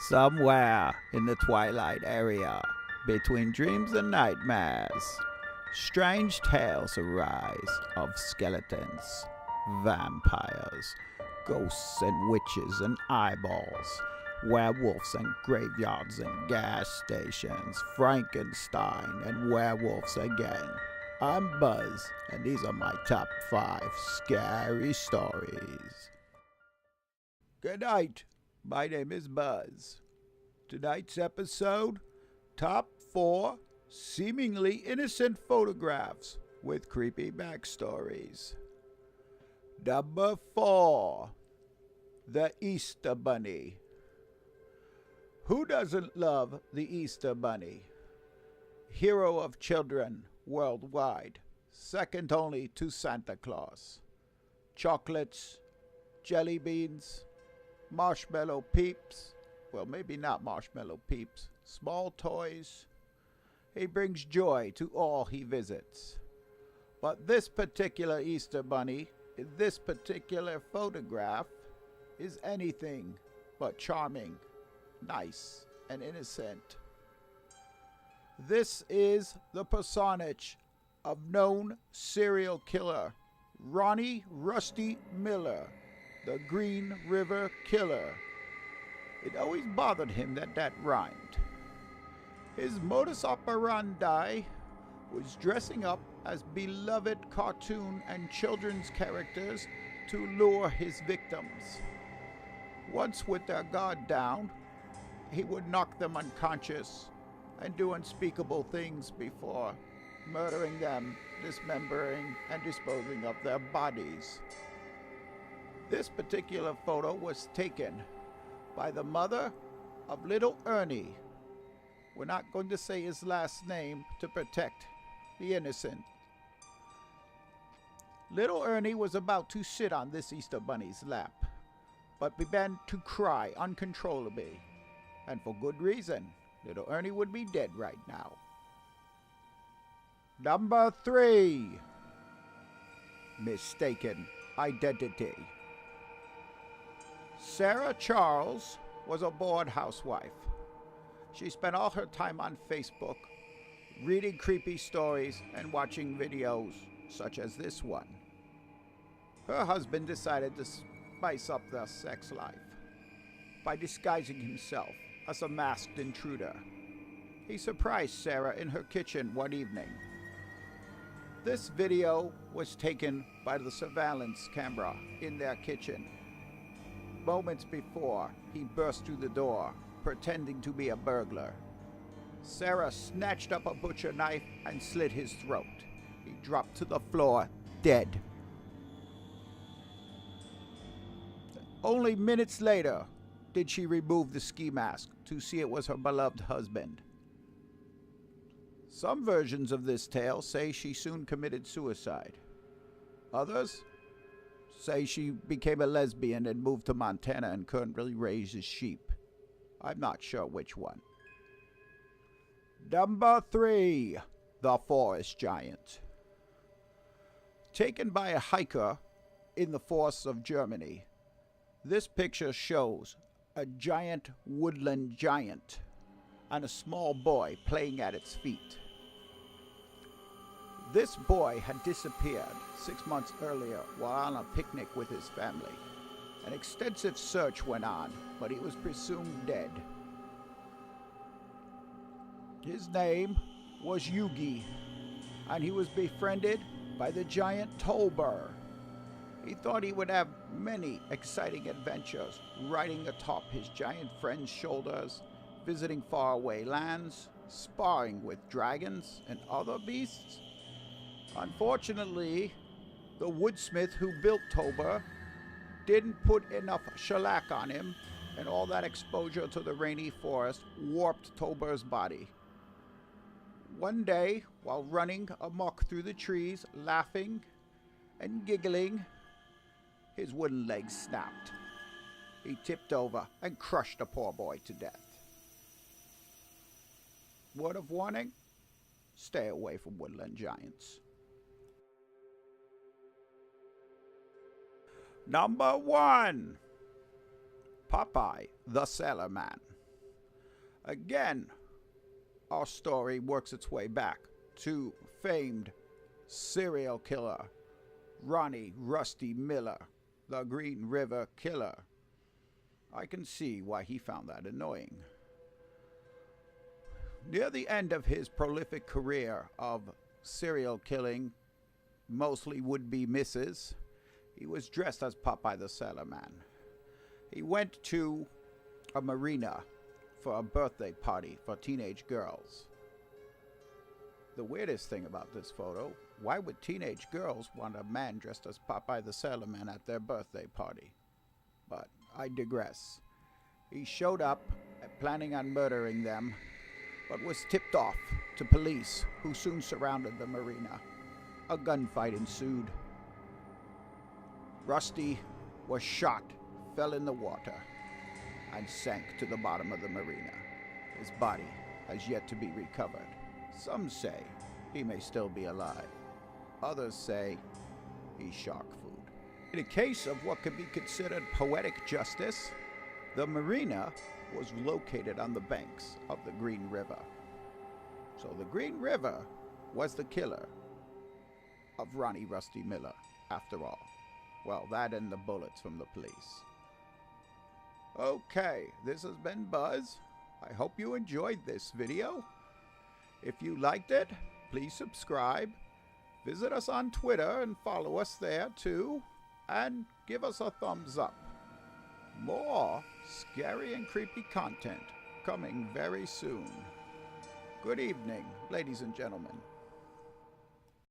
Somewhere in the twilight area, between dreams and nightmares, strange tales arise of skeletons, vampires, ghosts and witches and eyeballs, werewolves and graveyards and gas stations, Frankenstein and werewolves again. I'm Buzz, and these are my top 5 scary stories. Good night. My name is Buzz. Tonight's episode, Top 4 Seemingly Innocent Photographs with Creepy Backstories. Number 4, The Easter Bunny. Who doesn't love the Easter Bunny? Hero of children worldwide, second only to Santa Claus. Chocolates, jelly beans, marshmallow peeps, well, maybe not marshmallow peeps, small toys. He brings joy to all he visits. But this particular Easter Bunny, in this particular photograph, is anything but charming, nice, and innocent. This is the personage of known serial killer Ronnie Rusty Miller, the Green River Killer. It always bothered him that rhymed. His modus operandi was dressing up as beloved cartoon and children's characters to lure his victims. Once with their guard down, he would knock them unconscious and do unspeakable things before murdering them, dismembering, and disposing of their bodies. This particular photo was taken by the mother of little Ernie. We're not going to say his last name to protect the innocent. Little Ernie was about to sit on this Easter Bunny's lap, but began to cry uncontrollably, and for good reason. Little Ernie would be dead right now. Number 3, Mistaken Identity. Sarah Charles was a bored housewife. She spent all her time on Facebook, reading creepy stories and watching videos such as this one. Her husband decided to spice up their sex life by disguising himself as a masked intruder. He surprised Sarah in her kitchen one evening. This video was taken by the surveillance camera in their kitchen. Moments before, he burst through the door, pretending to be a burglar. Sarah snatched up a butcher knife and slit his throat. He dropped to the floor, dead. Only minutes later did she remove the ski mask to see it was her beloved husband. Some versions of this tale say she soon committed suicide. Others say she became a lesbian and moved to Montana and currently raises sheep. I'm not sure which one. Number 3, The Forest Giant. Taken by a hiker in the forests of Germany, this picture shows a giant woodland giant and a small boy playing at its feet. This boy had disappeared 6 months earlier while on a picnic with his family. An extensive search went on, but he was presumed dead. His name was Yugi, and he was befriended by the giant Tolber. He thought he would have many exciting adventures, riding atop his giant friend's shoulders, visiting faraway lands, sparring with dragons and other beasts. Unfortunately, the woodsmith who built Tolber didn't put enough shellac on him, and all that exposure to the rainy forest warped Tolber's body. One day, while running amok through the trees, laughing and giggling, his wooden legs snapped. He tipped over and crushed the poor boy to death. Word of warning: stay away from woodland giants. Number 1, Popeye the Sailorman. Again, our story works its way back to famed serial killer Ronnie Rusty Miller, the Green River Killer. I can see why he found that annoying. Near the end of his prolific career of serial killing, mostly would-be misses, he was dressed as Popeye the Sailorman. He went to a marina for a birthday party for teenage girls. The weirdest thing about this photo, why would teenage girls want a man dressed as Popeye the Sailorman at their birthday party? But I digress. He showed up planning on murdering them, but was tipped off to police, who soon surrounded the marina. A gunfight ensued. Rusty was shot, fell in the water, and sank to the bottom of the marina. His body has yet to be recovered. Some say he may still be alive. Others say he's shark food. In a case of what could be considered poetic justice, the marina was located on the banks of the Green River. So the Green River was the killer of Ronnie Rusty Miller, after all. Well, that and the bullets from the police. Okay, this has been Buzz. I hope you enjoyed this video. If you liked it, please subscribe. Visit us on Twitter and follow us there too. And give us a thumbs up. More scary and creepy content coming very soon. Good evening, ladies and gentlemen.